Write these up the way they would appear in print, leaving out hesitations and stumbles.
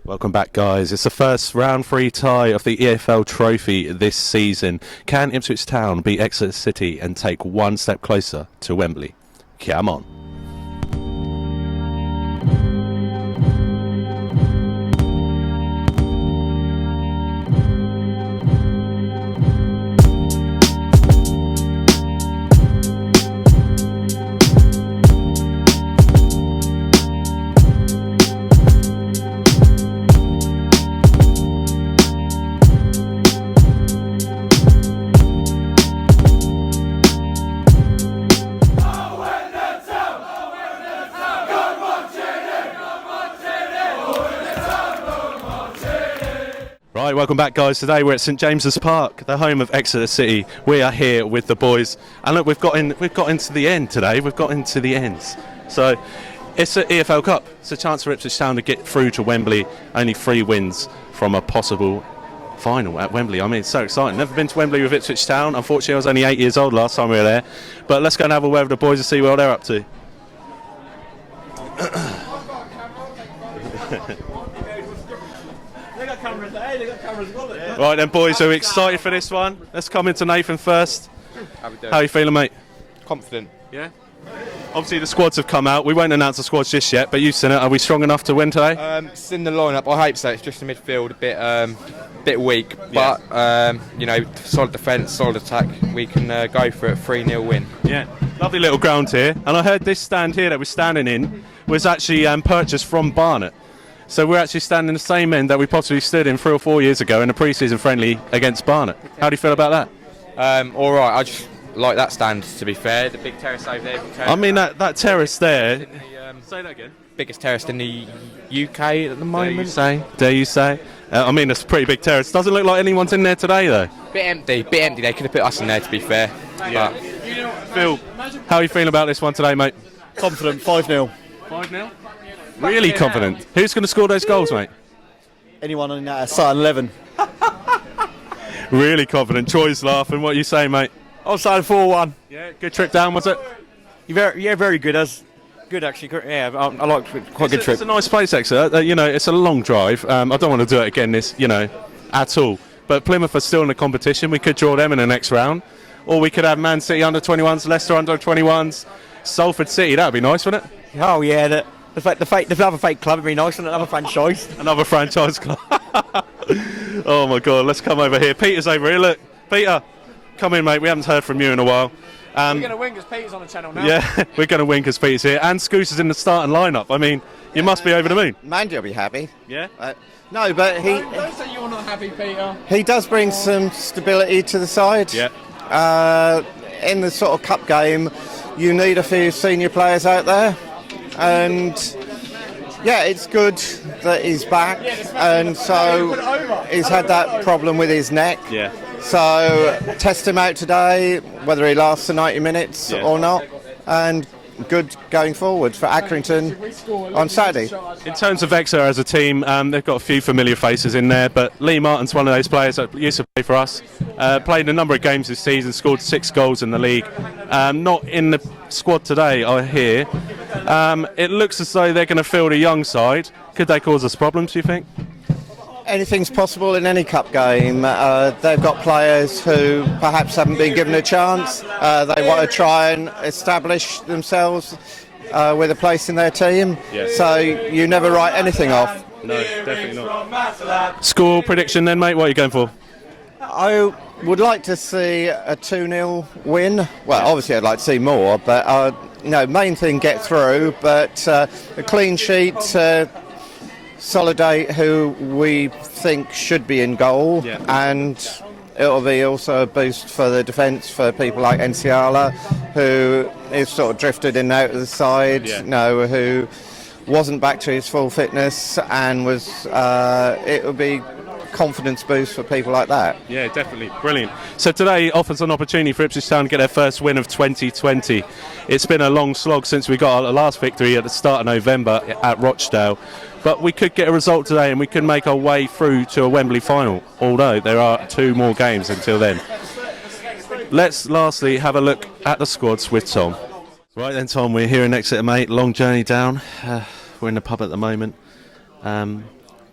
Welcome back, guys. It's the first round 3 tie of the EFL Trophy this season. Can Ipswich Town beat Exeter City and take one step closer to Wembley? Come on. Right, welcome back, guys. Today we're at St James's Park, the home of Exeter City. We are here with the boys, and look, we've got into the end today. We've got into the ends. So it's an EFL Cup. It's a chance for Ipswich Town to get through to Wembley. Only 3 wins from a possible final at Wembley. I mean, it's so exciting. Never been to Wembley with Ipswich Town. Unfortunately, I was only 8 years old last time we were there. But let's go and have a word with the boys and see what they're up to. Right then, boys, are we excited for this one? Let's come into Nathan first. How are you feeling, mate? Confident. Yeah? Obviously the squads have come out. We won't announce the squads just yet, but you've seen it. Are we strong enough to win today? It's in the lineup. I hope so. It's just the midfield a bit weak, but solid defence, solid attack. We can go for a 3-0 win. Yeah, lovely little ground here. And I heard this stand here that we're standing in was actually purchased from Barnet. So we're actually standing the same end that we possibly stood in 3 or 4 years ago in a pre-season friendly against Barnet. How do you feel about that? All right. I just like that stand, to be fair. The big terrace over there. I mean, that terrace there. Say that again. Biggest terrace in the UK at the moment. Dare you say? I mean, it's a pretty big terrace. Doesn't look like anyone's in there today, though. Bit empty. They could have put us in there, to be fair. Yeah. Phil, how are you feeling about this one today, mate? Confident, 5-0. 5-0? Really confident. Who's going to score those goals, mate? Anyone in that starting 11. Really confident. Troy's laughing. What are you saying, mate? I'm starting 4-1. Yeah, good trip down, was it? Very good. Good, actually. Yeah, I like it. Quite good trip. It's a nice place, Exeter. It's a long drive. I don't want to do it again at all. But Plymouth are still in the competition. We could draw them in the next round. Or we could have Man City under 21s, Leicester under 21s, Salford City. That would be nice, wouldn't it? Oh, yeah. The other fake club would be nice, and another franchise. Another franchise club. Oh my God, let's come over here. Peter's over here, look. Peter, come in, mate. We haven't heard from you in a while. We're going to win because Peter's on the channel now. Yeah, we're going to win because Peter's here. And Scoos is in the starting lineup. I mean, you must be over the moon. Mandy will be happy. Yeah? No, but Don't say you're not happy, Peter. he does bring some stability to the side. Yeah. In the sort of cup game, you need a few senior players out there. And yeah, it's good that he's back, and so he's had that problem with his neck. Yeah. So test him out today, whether he lasts the 90 minutes or not, and good going forward for Accrington on Saturday. In terms of Exeter as a team, they've got a few familiar faces in there, but Lee Martin's one of those players that used to play for us. Played a number of games this season, scored 6 goals in the league. Not in the squad today, I hear. It looks as though they're going to field a young side. Could they cause us problems, do you think? Anything's possible in any cup game. They've got players who perhaps haven't been given a chance. They want to try and establish themselves with a place in their team. Yeah. So you never write anything off. No, definitely not. Score prediction then, mate? What are you going for? I would like to see a 2-0 win. Well, obviously I'd like to see more, but main thing, get through. But a clean sheet, Solidate, who we think should be in goal, and it'll be also a boost for the defence for people like Enciala, who is sort of drifted in and out of the side, who wasn't back to his full fitness, and was. It would be confidence boost for people like that. Yeah, definitely. Brilliant. So today offers an opportunity for Ipswich Town to get their first win of 2020. It's been a long slog since we got our last victory at the start of November at Rochdale. But we could get a result today and we can make our way through to a Wembley final, although there are 2 more games until then. Let's lastly have a look at the squads with Tom. Right then, Tom, we're here in Exeter, mate. Long journey down. We're in the pub at the moment.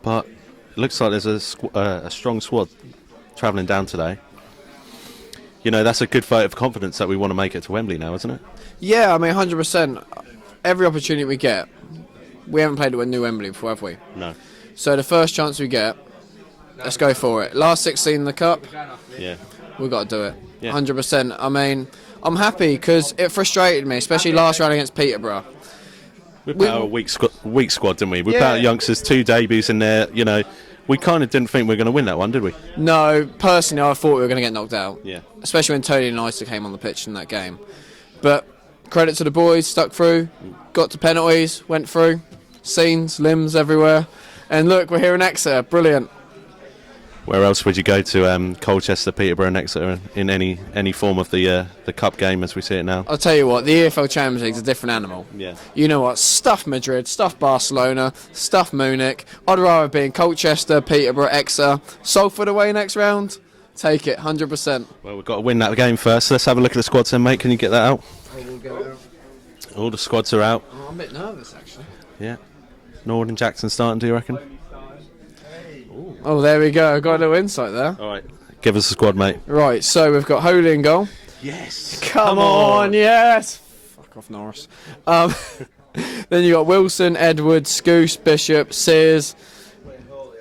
but it looks like there's a strong squad travelling down today. You know, that's a good vote of confidence that we want to make it to Wembley now, isn't it? Yeah, I mean, 100%. Every opportunity we get, we haven't played at New Wembley before, have we? No. So the first chance we get, let's go for it. Last 16 in the cup, Yeah. we've got to do it. Yeah. 100%. I mean, I'm happy because it frustrated me, especially last round against Peterborough. We put out a weak squad, didn't we? We put Yeah. out youngsters, 2 debuts in there. You know, we kind of didn't think we were going to win that one, did we? No, personally, I thought we were going to get knocked out. Yeah. Especially when Tony and Isa came on the pitch in that game. But credit to the boys, stuck through, got to penalties, went through, scenes, limbs everywhere. And look, we're here in Exeter. Brilliant. Where else would you go to? Colchester, Peterborough, and Exeter in any form of the cup game as we see it now? I'll tell you what, the EFL Champions League is a different animal. Yeah. You know what? Stuff Madrid, stuff Barcelona, stuff Munich. I'd rather be in Colchester, Peterborough, Exeter. Salford away next round. Take it, 100%. Well, we've got to win that game first. Let's have a look at the squads then, mate. Can you get that out? We'll get it out. All the squads are out. Oh, I'm a bit nervous, actually. Yeah. Nord and Jackson starting, do you reckon? Oh, there we go. Got a little insight there. All right. Give us a squad, mate. Right, so we've got Holy in goal. Yes. Come on, yes. Fuck off, Norris. Then you got Wilson, Edwards, Scoose, Bishop, Sears,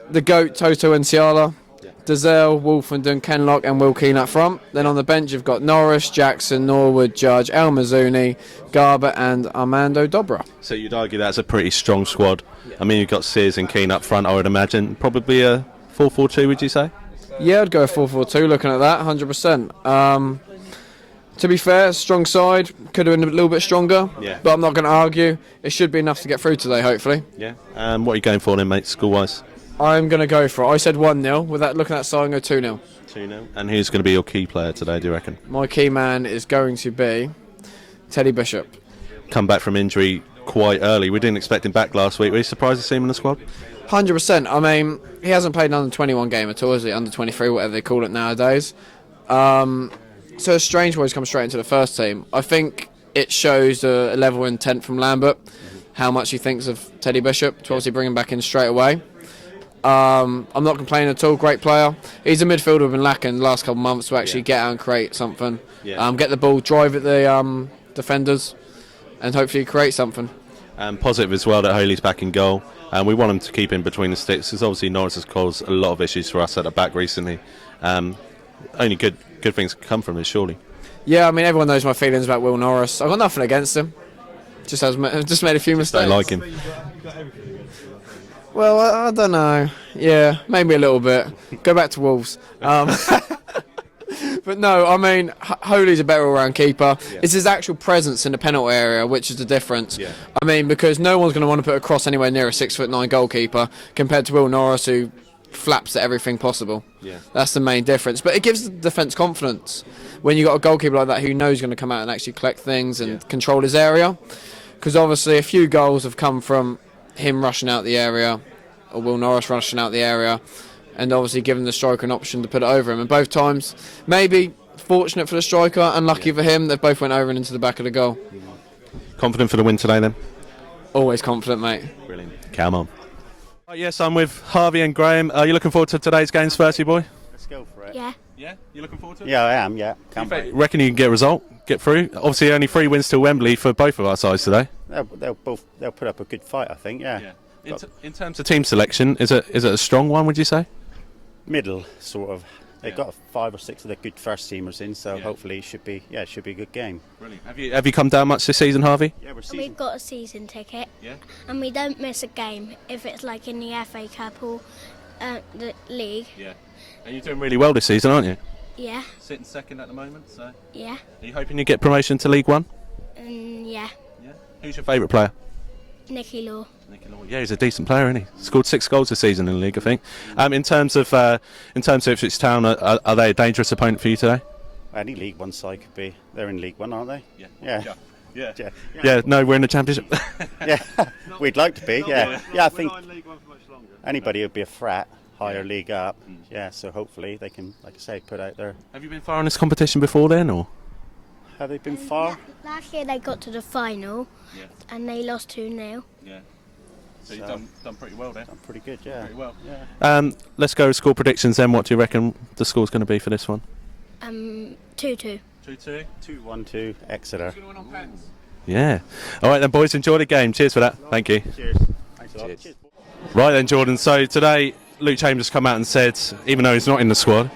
the GOAT, Toto and Ciala, Dazelle, Wolfenden, Kenlock and Will Keane up front. Then on the bench you've got Norris, Jackson, Norwood, Judge, El Mazzuni, Garber and Armando Dobra. So you'd argue that's a pretty strong squad. I mean, you've got Sears and Keane up front, I would imagine. Probably a 4-4-2, would you say? Yeah, I'd go 4-4-2 looking at that, 100%. To be fair, strong side, could have been a little bit stronger, Yeah. but I'm not going to argue. It should be enough to get through today, hopefully. Yeah. What are you going for then, mate, school-wise? I'm going to go for it. I said 1-0. With that, looking at that side, I'm going to go 2-0. 2-0. And who's going to be your key player today, do you reckon? My key man is going to be Teddy Bishop. Come back from injury quite early. We didn't expect him back last week. Were you surprised to see him in the squad? 100%. I mean, he hasn't played an under-21 game at all, is he? Under-23, whatever they call it nowadays. So it's strange why he's come straight into the first team. I think it shows a level of intent from Lambert, how much he thinks of Teddy Bishop, to obviously bring him back in straight away. I'm not complaining at all. Great player. He's a midfielder we've been lacking the last couple of months to actually get out and create something. Yeah. Get the ball, drive at the defenders, and hopefully create something. Positive as well that Holy's back in goal. And we want him to keep in between the sticks because obviously Norris has caused a lot of issues for us at the back recently. Only good things can come from this, surely. Yeah, I mean, everyone knows my feelings about Will Norris. I've got nothing against him. Just made a few mistakes. Don't like him. Well, I don't know. Yeah, maybe a little bit. Go back to Wolves. But no, I mean, Holy's a better all-round keeper. Yeah. It's his actual presence in the penalty area, which is the difference. Yeah. I mean, because no one's going to want to put a cross anywhere near a 6'9" goalkeeper compared to Will Norris, who flaps at everything possible. Yeah. That's the main difference. But it gives the defence confidence when you've got a goalkeeper like that who knows he's going to come out and actually collect things and control his area. Because obviously a few goals have come from him rushing out the area, or Will Norris rushing out the area, and obviously giving the striker an option to put it over him. And both times, maybe fortunate for the striker, unlucky for him, they both went over and into the back of the goal. Confident for the win today then? Always confident, mate. Brilliant. Come on. Yes, I'm with Harvey and Graham. Are you looking forward to today's games first, you boy? Let's go for it. Yeah. Yeah? You looking forward to it? Yeah, I am, yeah. Can't wait. Reckon you can get a result? Get through? Obviously only 3 wins to Wembley for both of our sides today. They'll put up a good fight, I think, yeah. In terms of team selection, is it a strong one, would you say? Middle, sort of. They've got 5 or 6 of the good first teamers in, so hopefully it should be a good game. Brilliant. Have you come down much this season, Harvey? Yeah, We've got a season ticket. Yeah. And we don't miss a game if it's like in the FA Cup or the league. Yeah. And you're doing really well this season, aren't you? Yeah. Sitting second at the moment, so. Yeah. Are you hoping you get promotion to League One? Yeah. Yeah. Who's your favourite player? Nicky Law. Yeah, he's a decent player, isn't he? Scored 6 goals this season in the league, I think. In terms of Ipswich Town, are they a dangerous opponent for you today? Any League One side could be. They're in League One, aren't they? Yeah. No, we're in the Championship. Yeah, we'd like to be. Yeah, I think anybody would be a threat higher league up. Yeah, so hopefully they can, like I say, put out their. Have you been far in this competition before then, or? Have they been far? Last year they got to the final and they lost 2-0. Yeah. So you've done pretty well there. Done pretty good, yeah. Pretty well. Yeah. Let's go score predictions then. What do you reckon the score's going to be for this one? 2-2. 2-2. 2-1-2 Exeter. Yeah. All right then, boys. Enjoy the game. Cheers for that. Thank you. Cheers. Thanks a lot. Cheers. Right then, Jordan. So today, Luke Chambers come out and said, even though he's not in the squad,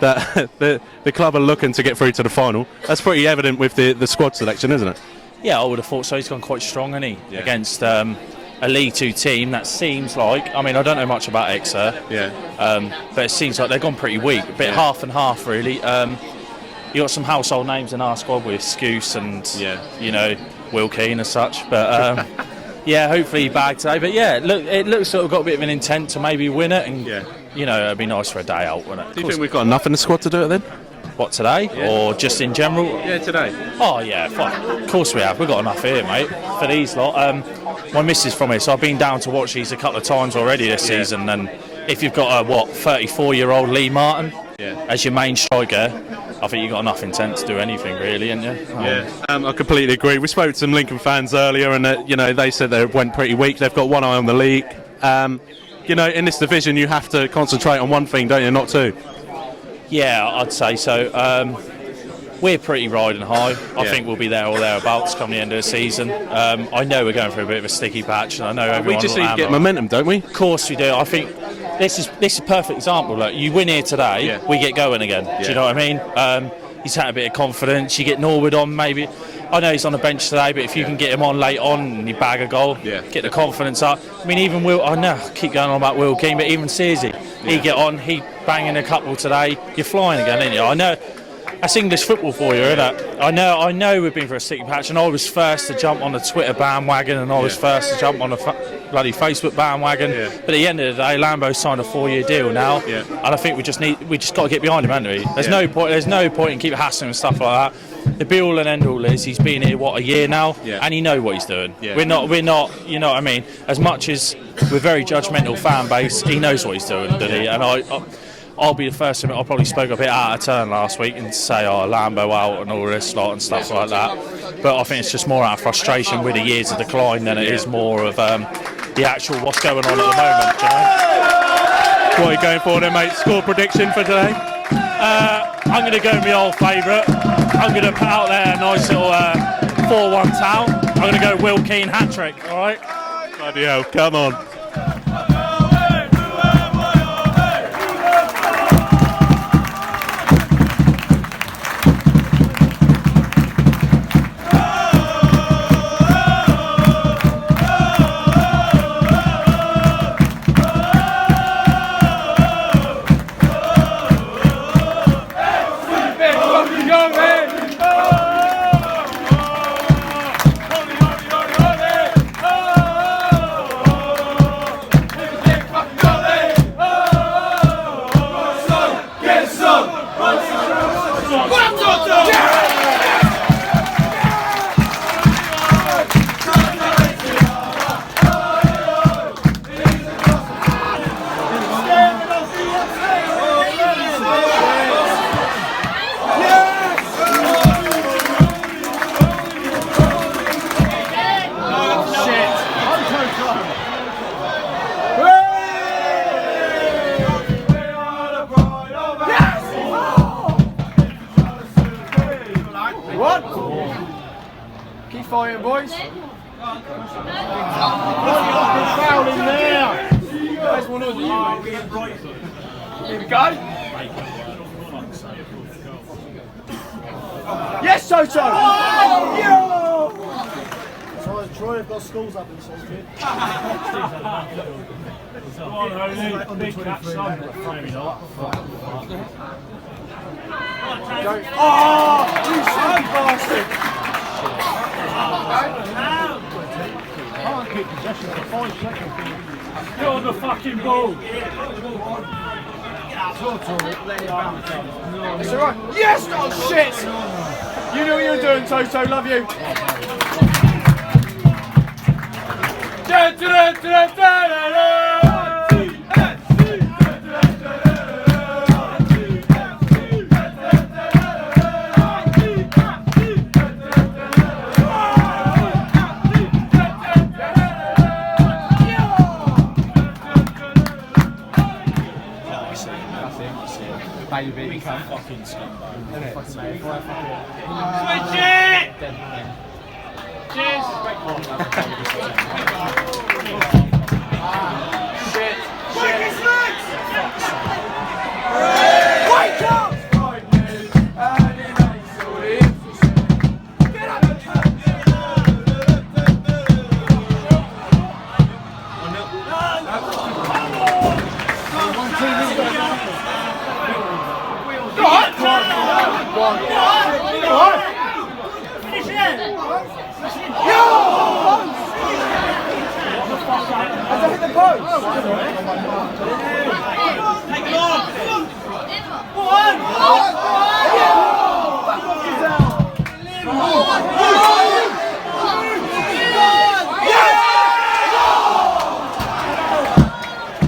that the club are looking to get through to the final. That's pretty evident with the squad selection, isn't it? Yeah, I would have thought so. He's gone quite strong, hasn't he? Against a League Two team that seems like, I mean, I don't know much about Exeter, but it seems like they've gone pretty weak. A bit half and half, really. You got some household names in our squad with Scouse and, you know, Will Keane as such. But, yeah, hopefully he bagged today. But, yeah, look, it looks sort of got a bit of an intent to maybe win it. And, you know, it'd be nice for a day out, wouldn't it? Do you think we've got enough in the squad to do it then? What, today? Or just in general? Yeah, today. Oh, yeah, fine. Of course we have. We've got enough here, mate, for these lot. My missus from here, so I've been down to watch these a couple of times already this season. And if you've got a, 34-year-old Lee Martin as your main striker, I think you've got enough intent to do anything, really, haven't you? I completely agree. We spoke to some Lincoln fans earlier, and you know, they said they went pretty weak. They've got one eye on the league. You know, in this division, you have to concentrate on one thing, don't you? Not two. Yeah, I'd say so. We're pretty riding high. I think we'll be there or thereabouts come the end of the season. I know we're going through a bit of a sticky patch, and I know everyone. We just need to get momentum, don't we? Of course we do. I think this is a perfect example. Look, you win here today, we get going again. Do you know what I mean? He's had a bit of confidence. You get Norwood on, maybe. I know he's on the bench today, but if you can get him on late on and you bag a goal, get the confidence up. I mean, even Will, I know I keep going on about Will Keane, but even Searsy, he get on, he banging a couple today. You're flying again, aren't you? I know. That's English football for you, isn't it? I know we've been for a sticky patch, and I was first to jump on the Twitter bandwagon, and I was first to jump on the bloody Facebook bandwagon. But at the end of the day, Lambo's signed a 4-year deal now, and I think we just got to get behind him, haven't we? There's no point in keep hassling and stuff like that. The be all and end all is he's been here a year now, and he knows what he's doing. We're not, you know what I mean? As much as we're very judgmental fan base, he knows what he's doing, doesn't he? And I'll be the first to admit I probably spoke a bit out of turn last week and say, Lambo out and all this lot and stuff like that. But I think it's just more out of frustration with the years of decline than it is more of the actual what's going on at the moment. Do you know? What are you going for then, mate? Score prediction for today? I'm going to go with my old favourite. I'm going to put out there a nice little 4-1 towel. I'm going to go Will Keane hat-trick, all right? Bloody hell, come on. Keep fighting, boys. Foul in there. There's one of you. Here we go. Yes, Toto. Oh, yeah. So Troy have got schools up in Salford. Come on, Holy. Big catch, son. Oh, you son bastard. Can't keep possession for 5 seconds. Get on the fucking ball. It's alright. Yes! Oh shit! You know what you're doing, Toto. Love you. Baby. Fucking scumbag. Switch it! Cheers! Shit! Wake up!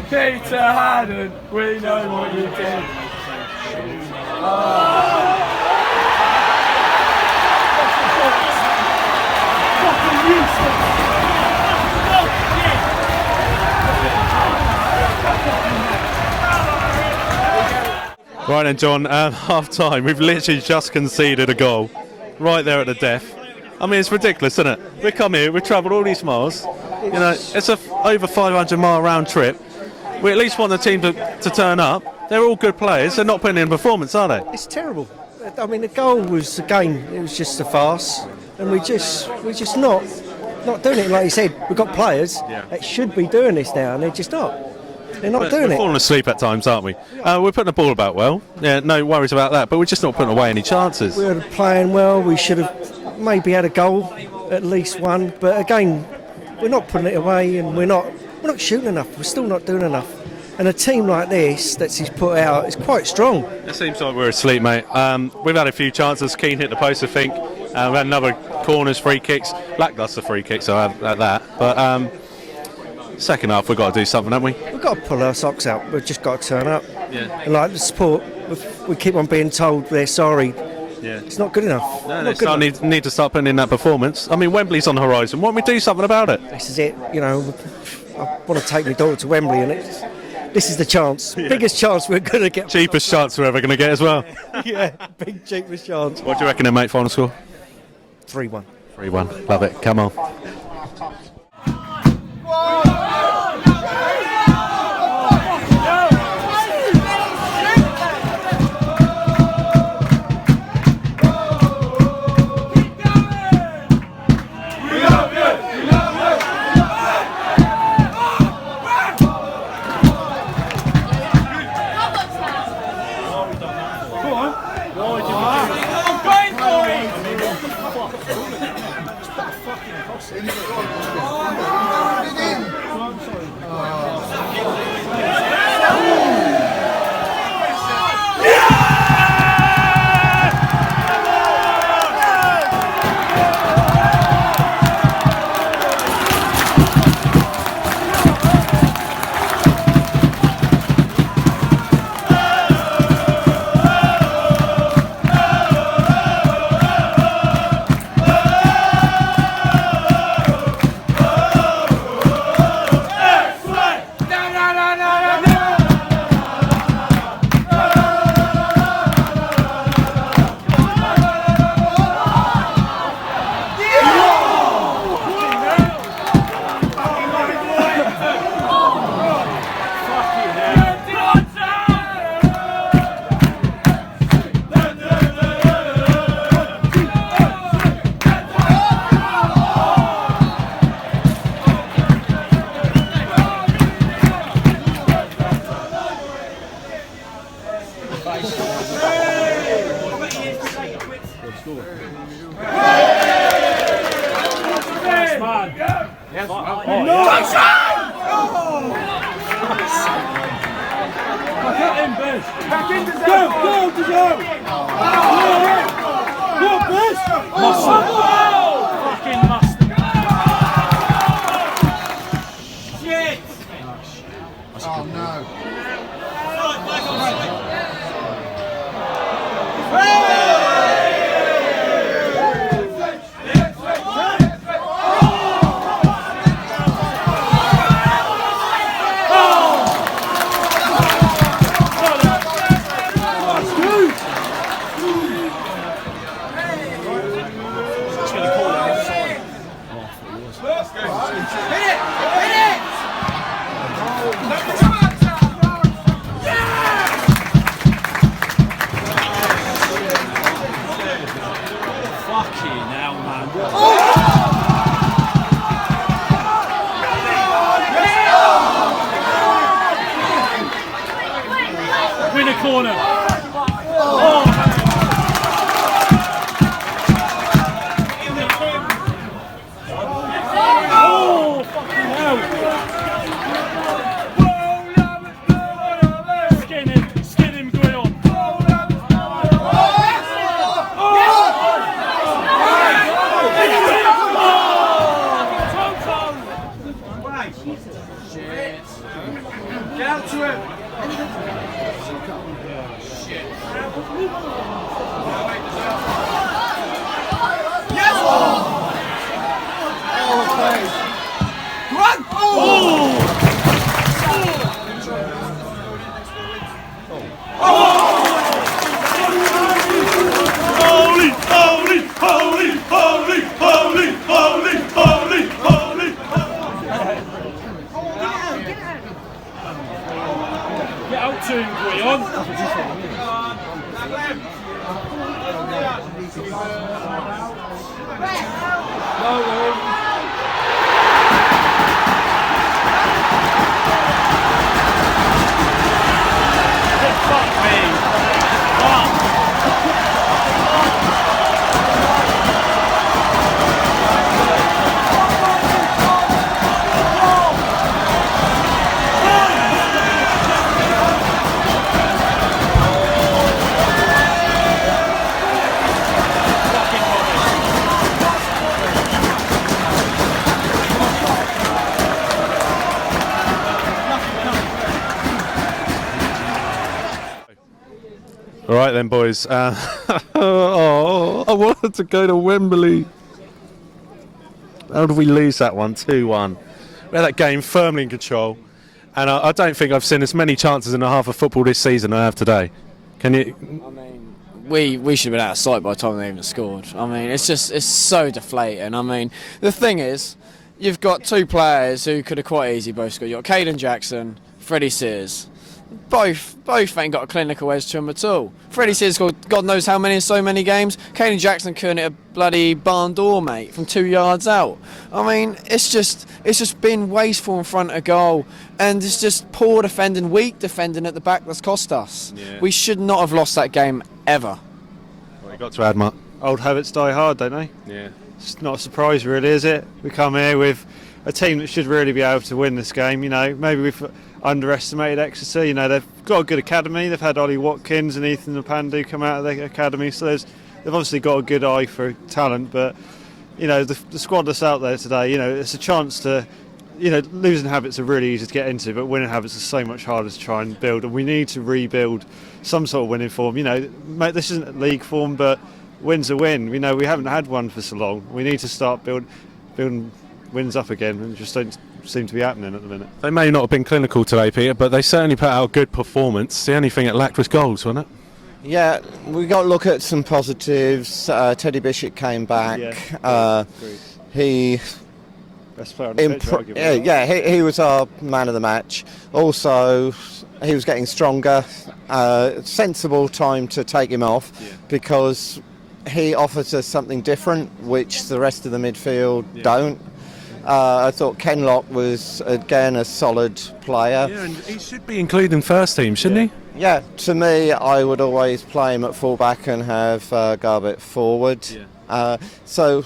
Peter Haddon, we know what you did. Right then, John, half time. We've literally just conceded a goal right there at the death. I mean, it's ridiculous, isn't it? We come here, we've travelled all these miles. You know, it's a over 500-mile round trip. We at least want the team to turn up. They're all good players. They're not putting in a performance, are they? It's terrible. I mean, the goal was, again, it was just a farce, and we're just not doing it. Like you said, we've got players that should be doing this now, and they're just not. They're not doing We're it. falling asleep at times, aren't we? We're putting the ball about well. Yeah, no worries about that. But we're just not putting away any chances. We were playing well. We should have maybe had a goal, at least one. But again, we're not putting it away, and we're not shooting enough. We're still not doing enough. And a team like this that's he's put out is quite strong. It seems like we're asleep, mate. We've had a few chances. Keane hit the post, I think. We've had another corners, free kicks. Lacklustre free kicks, so at that. But second half, we've got to do something, haven't we? We've got to pull our socks out. We've just got to turn up. Yeah. And like the support, we keep on being told they're sorry. Yeah. It's not good enough. No, they need to start putting in that performance. I mean, Wembley's on the horizon. Why don't we do something about it? This is it. You know, I want to take my daughter to Wembley, and this is the chance. Biggest chance we're going to get. Cheapest chance we're ever going to get as well. Yeah, big cheapest chance. What do you reckon then, mate, final score? 3-1. 3-1. Love it. Come on. corner. Oh. Oh, fucking hell. Skin him, Guillaume. Get to him! Yes! Come on! Holy, holy, holy, holy, holy, holy, holy, holy. Get out to him, Guillaume. Fuck me. All right then, boys. Oh, I wanted to go to Wembley. How did we lose that one? 2-1. We had that game firmly in control, and I don't think I've seen as many chances in a half of football this season as I have today. Can you? I mean, we should have been out of sight by the time they even scored. I mean, it's so deflating. I mean, the thing is, you've got two players who could have quite easily both scored. You've got Caden Jackson, Freddie Sears. Both ain't got a clinical edge to them at all. Freddie Sears scored God knows how many in so many games. Caden Jackson couldn't hit a bloody barn door, mate, from 2 yards out. I mean, it's just been wasteful in front of goal, and it's just poor defending, weak defending at the back that's cost us. Yeah. We should not have lost that game ever. What you got to add, Mark? Old habits die hard, don't they? Yeah. It's not a surprise, really, is it? We come here with a team that should really be able to win this game. You know, maybe we've underestimated Exeter. You know, they've got a good academy. They've had Ollie Watkins and Ethan Napandu come out of the academy, so they've obviously got a good eye for talent. But you know, the squad that's out there today, you know, it's a chance to. You know, losing habits are really easy to get into, but winning habits are so much harder to try and build. And we need to rebuild some sort of winning form. You know, mate, this isn't league form, but win's a win. You know, we haven't had one for so long. We need to start building wins up again, and just don't seem to be happening at the minute. They may not have been clinical today, Peter, but they certainly put out a good performance. The only thing it lacked was goals, wasn't it? Yeah, we got to look at some positives. Teddy Bishop came back. He best player on the pitch, arguably. he was our man of the match. Also, he was getting stronger. Sensible time to take him off because he offers us something different, which the rest of the midfield don't. I thought Kenlock was again a solid player. Yeah, and he should be included in first team, shouldn't he? Yeah, to me, I would always play him at fullback and have Garbett forward. So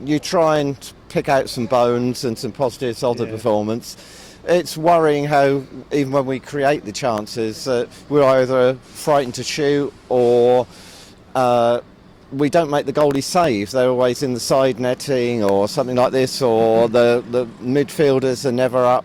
you try and pick out some bones and some positives of the performance. It's worrying how, even when we create the chances, we're either frightened to shoot or we don't make the goalie save. They're always in the side netting or something like this, or the midfielders are never up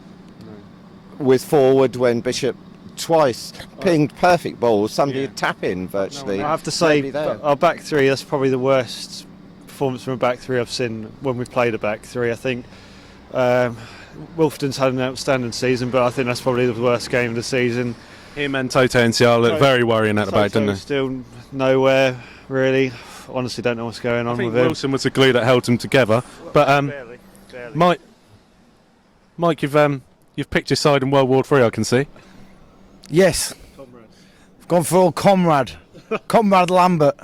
with forward when Bishop twice pinged perfect balls. Somebody would tap in virtually. I have to say, our back three, that's probably the worst performance from a back three I've seen when we've played a back three. I think Wolfton's had an outstanding season, but I think that's probably the worst game of the season. Him and Toto NCR look very worrying at the back, didn't they? Still nowhere, really. Honestly, don't know what's going on I think with him. Wilson was the glue that held them together. But barely. Mike, you've picked your side in World War III, I can see. Yes. I've gone for old Comrade Lambert.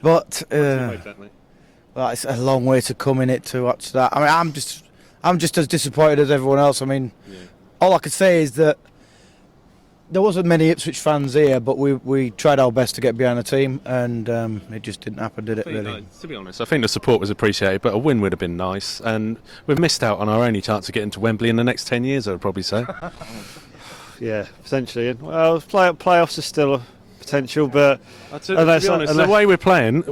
But well, it's a long way to come in it to watch that. I mean, I'm just as disappointed as everyone else. I mean, all I could say is that there wasn't many Ipswich fans here, but we tried our best to get behind the team, and it just didn't happen, did it? Really? To be honest, I think the support was appreciated, but a win would have been nice, and we've missed out on our only chance of getting to Wembley in the next 10 years, I would probably say. Yeah, potentially. Well, playoffs are still a potential, but to be honest, the way we're playing,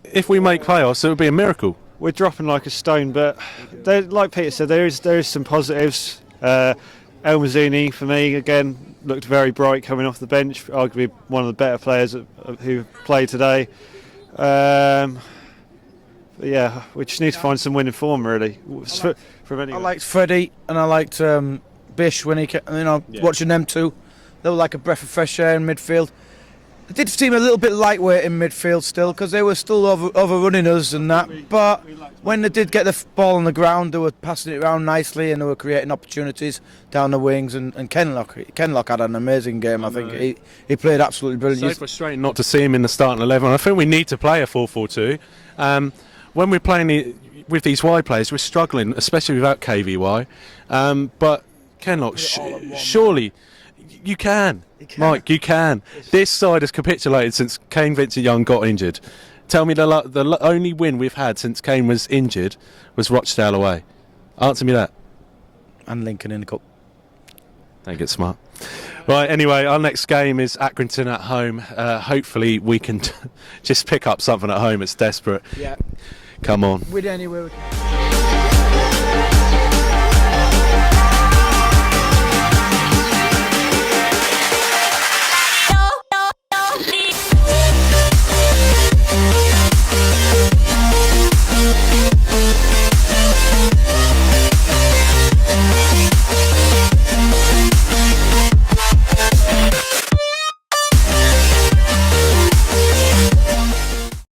if we make playoffs, it would be a miracle. We're dropping like a stone, but like Peter said, there is some positives. El Mazzini, for me, again, looked very bright coming off the bench, arguably one of the better players who played today. But yeah, we just need to find some winning form, really. From I liked Freddie and I liked Bish when he kept, watching them two. They were like a breath of fresh air in midfield. It did seem a little bit lightweight in midfield still, because they were still overrunning us and that. But when they did get the ball on the ground, they were passing it around nicely and they were creating opportunities down the wings. And Kenlock had an amazing game. I think he played absolutely brilliant. So frustrating not to see him in the starting 11. I think we need to play a 4-4-2. When we're playing with these wide players, we're struggling, especially without KVY. But Kenlock, surely you can. Mike, you can. This side has capitulated since Kane Vincent-Young got injured. Tell me the only win we've had since Kane was injured was Rochdale away. Answer me that. And Lincoln in the cup. Don't get smart. Right, anyway, our next game is Accrington at home. Hopefully we can just pick up something at home. It's desperate. Yeah. Come on. We'd anywhere.